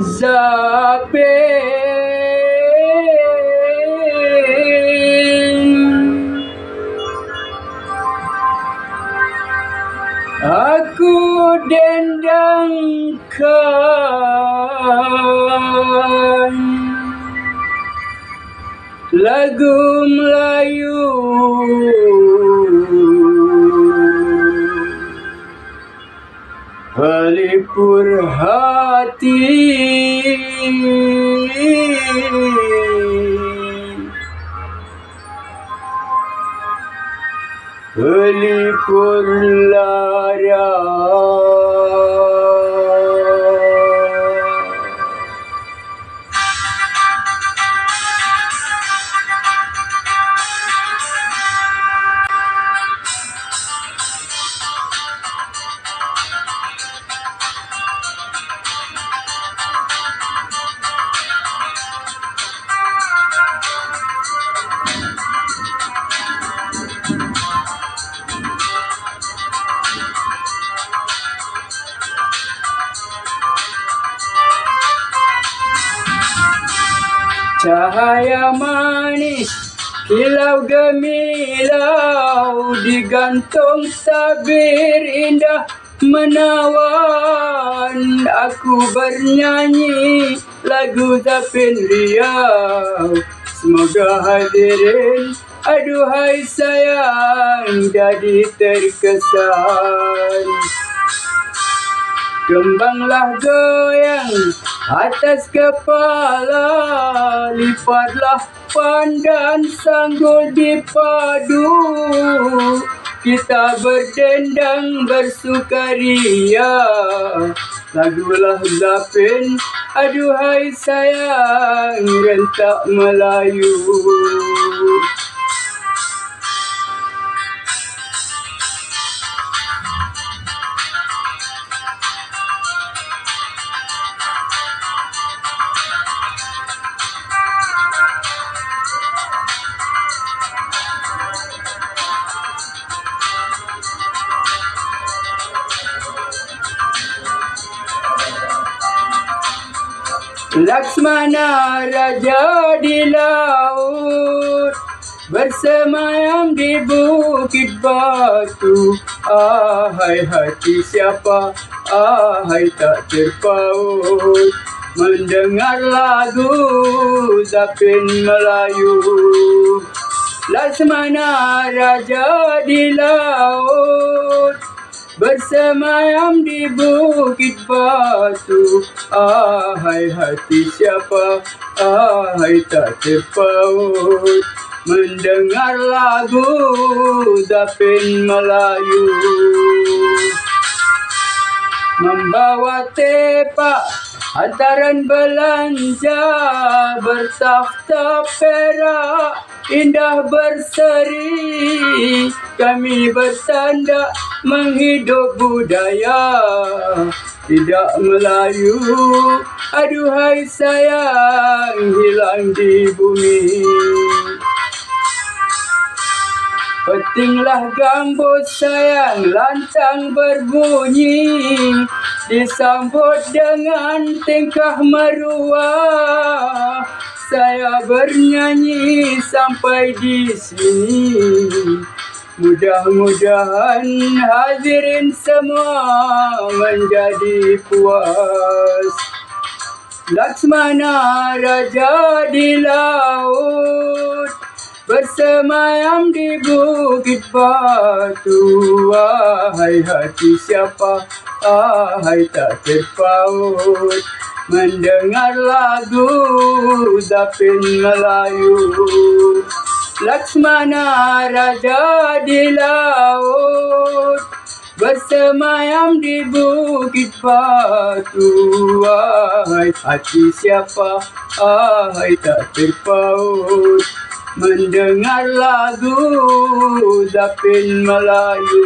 Zapin, aku dendangkan lagu Melayu pelipur hati, pelipur lara. Cahaya manis, kilau gemilau, digantung tabir indah menawan. Aku bernyanyi lagu Zapin Riau. Semoga hadirin, aduhai sayang, jadi terkesan. Kembanglah goyang atas kepala, lipatlah pandan sanggul dipadu. Kita berdendang bersukaria, lagulah Zapin, aduhai sayang, rentak Melayu. Laksmana raja di laut, bersemayam di bukit batu. Ahai hati siapa, ahai tak terpaut, mendengar lagu Zapin Melayu. Laksmana raja di laut, bersemayam di bukit batu. Ahai hati siapa, ahai tak terpaut, mendengar lagu Zapin Melayu. Membawa tepak hantaran belanja, bertakhta perak indah berseri. Kami bertanda menghidup budaya tidak Melayu, aduhai sayang, hilang di bumi. Petinglah gambus sayang lantang berbunyi, disambut dengan tingkah meruah. Saya bernyanyi sampai di sini, mudah-mudahan hadirin semua menjadi puas. Laksmana raja di laut, bersemayam di bukit batu. Ahai hati siapa, ahai tak terpaut, mendengar lagu Zapin Melayu. Laksmana raja di laut, bersemayam di bukit batu. Ahai hati siapa, ahai tak terpaut, mendengar lagu Zapin Melayu.